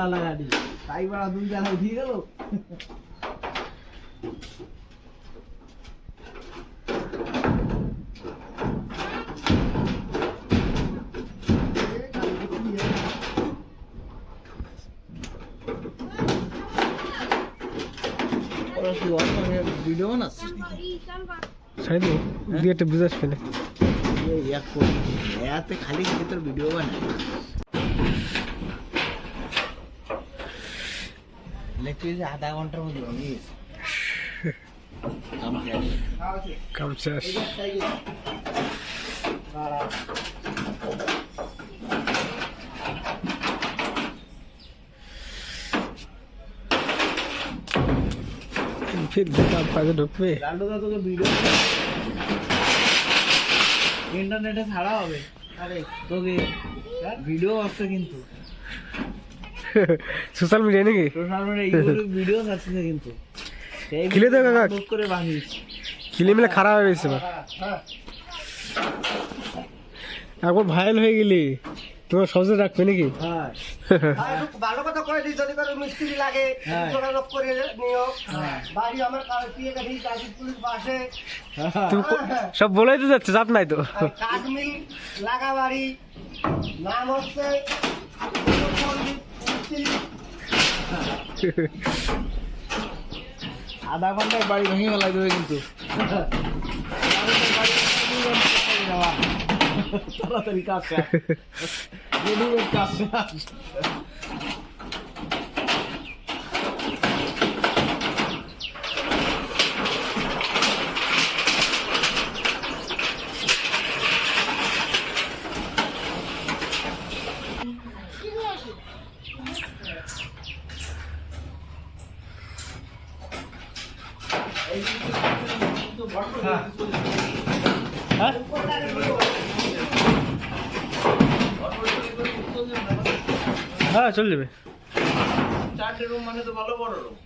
লালা গাড়ি তাই বড় দুই জানা উঠিয়ে গেল ভিডিও বানাচ্ছি সাইড দিয়ে একটা বিজনেস ফেলে এতে খালি তোর ভিডিও বানাই লেখছে আধা ঘন্টার মধ্যে বানিয়েছে কাম শেষ फिर बेटा पागे ढुकবে লালুদা তোকে ভিডিও ইন্টারনেটে ছাড়া হবে আরে তোকে ভিডিও আসছে কিন্তু সোশ্যাল মিডিয়া নাকি সোশ্যাল মিডিয়া ইউটিউব ভিডিও আসছে কিন্তু খিলে দে কাকা বুক করে বানিস খিলে মিলে খারাপ হয়ে গেছে একবার ভাইরাল হয়ে গেলি তোমার সহজে রাখবে নাকি হ্যাঁ ভালো কথা কয়ে দিই যদি করে মিস্ত্রি লাগে যোগাযোগ করে নিও বাড়ি আমার কালকে গেছি গাজীপুর পাশে তুমি সব বলেই তো যাচ্ছে চাপ নাই তো কাঠ মিল লাগা বাড়ি নাম হচ্ছে আধা ঘন্টায় বাড়ি ভেঙে ফেলাই দেবে কিন্তু তাড়াতাড়ি কাজ কাজ হ্যাঁ চলে যাবে চারটে রুম মানে তো ভালো বড় রুম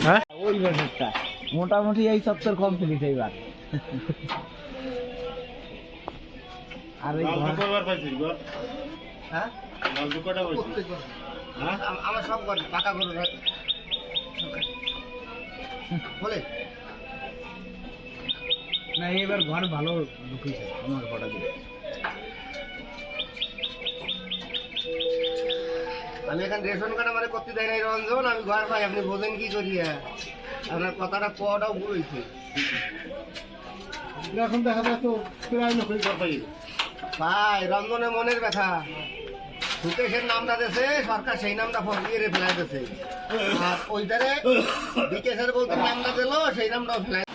হ্যাঁ ওই ব্যাপারটা মোটামুটি এই সপ্তাহ কমপ্লিট এইবার আর এই হ্যাঁ আমার সব ঘর পাকা করে বলে না এবার ঘর ভালো ঢুকেছে আমার ঘরটা দিয়ে আমি এখানে রেশন কার্ড আমার করতে দেয় নাই রঞ্জন আমি ঘর পাই আপনি বোঝেন কি করিয়া আপনার কথাটা কোয়াটাও বলেছে এখন দেখা যায় তো প্রায় লোকই ঘর পাই ভাই রঞ্জনের মনের ব্যথা সুকেশের নামটা দেছে সরকার সেই নামটা ফসিয়ে ফেলাই দিয়েছে আর ওইটারে বিকেশের বলতে নামটা দিল সেই নামটাও ফেলাই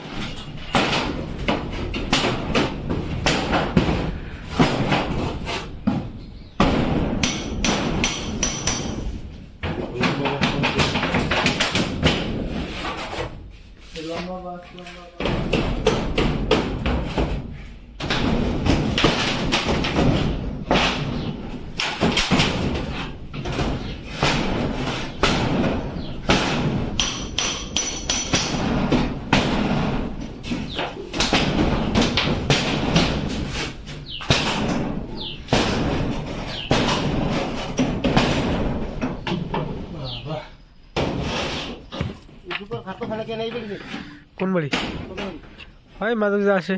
কোন বাড়ি হয় মাঝে মাঝে আসে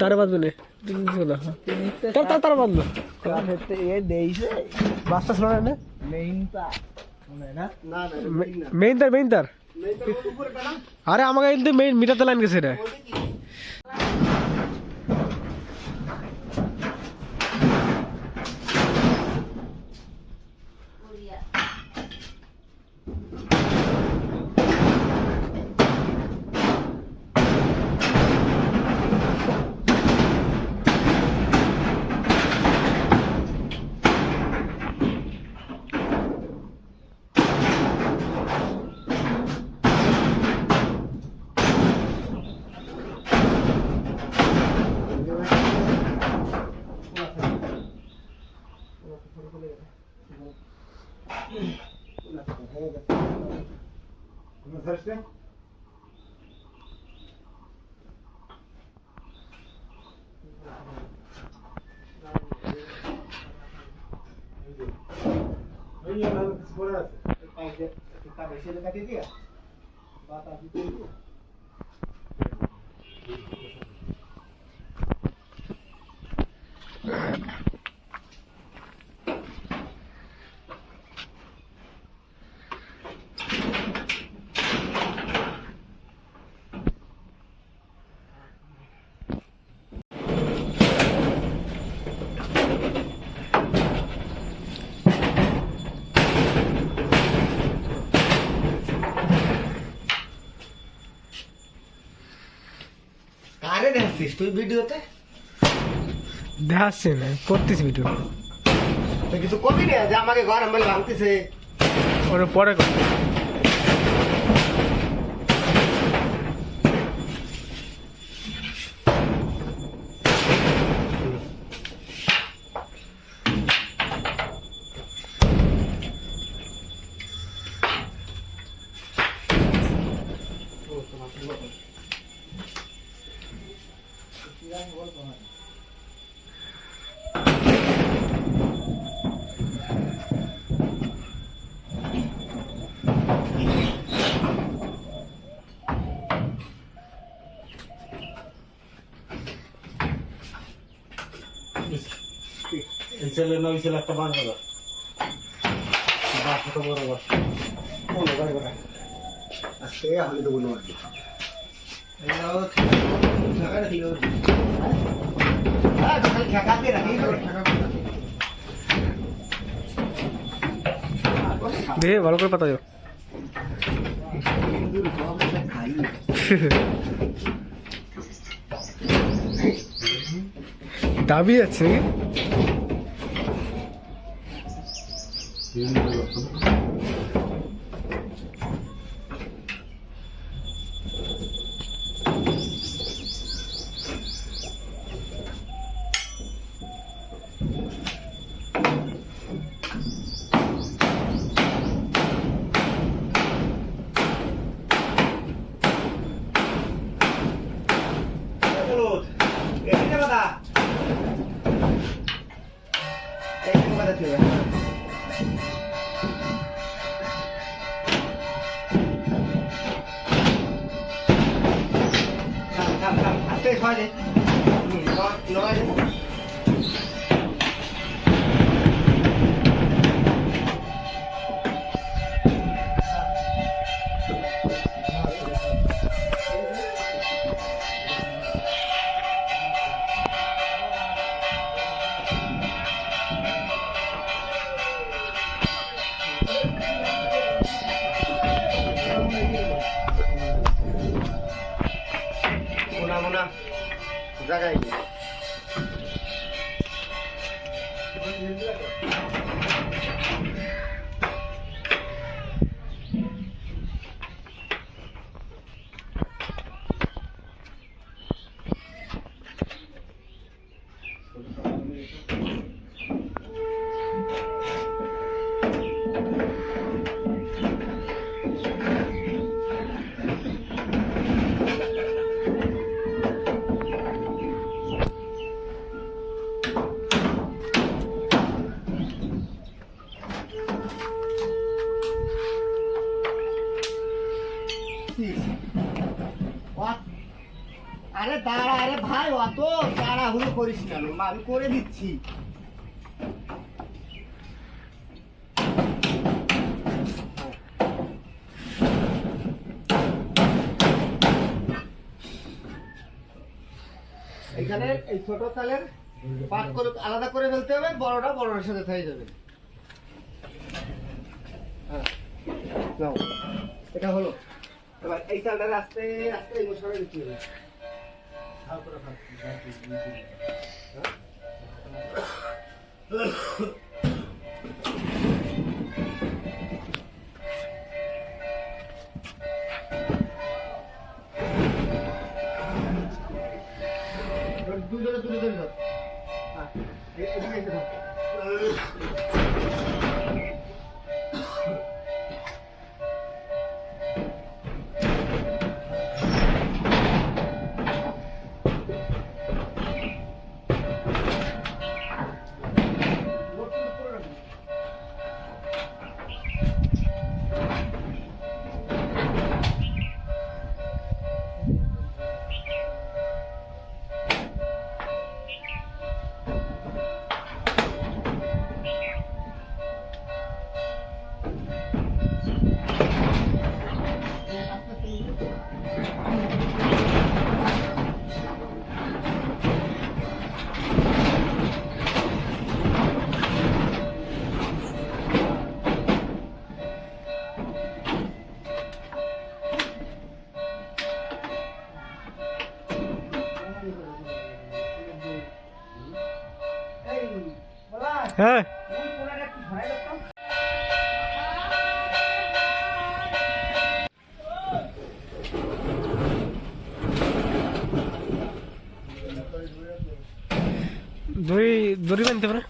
তারা বাঁধবে না তারা বাঁধলো বাসটা ছিল না মেইন তার আরে আমাকে কিন্তু মেইন মিটারতে লাইন গেছে রে কারে দেখছিস তুই ভিডিওতে? দেখাচ্ছি না, করতেছি ভিডিও। তুই কিছু কবি না যে আমাকে ঘর আমার ভাঙতেছে? ওটা পরে করতে। এই ছেলে নয় ছেলে একটা বাস হলো বাস তো বড় বাস কোনো গাড়ি ঘোড়া আজকে আমি তো বলবো আর কি দে ভালো করে পাতা যাও। দাবি আছে নাকি? জায়গায় আরে দাঁড়া, আরে ভাই অত তাড়াহুড়ো করিস কেন? আমি করে দিচ্ছি। এখানে এই ছোট চালের পাট করে আলাদা করে ফেলতে হবে, বড়টা বড়টার সাথে থেকে যাবে। হ্যাঁ, নাও, এটা হলো। এবার এই চালটা আস্তে আস্তে এই মশলা দিতে হবে। দুজনে ধর। হ্যাঁ, এদিকে এসে ধর। হ্যাঁ দড়ি দড়ি বানতে পারে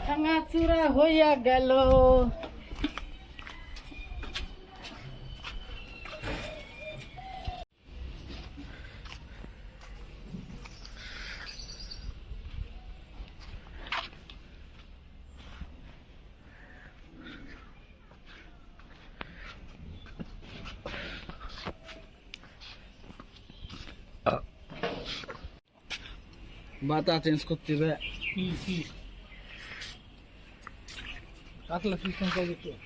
ভাঙাচুরা হইয়া গেল। বাতা চেঞ্জ করতে হবে। কাটলা সিস্টেম করে দিতে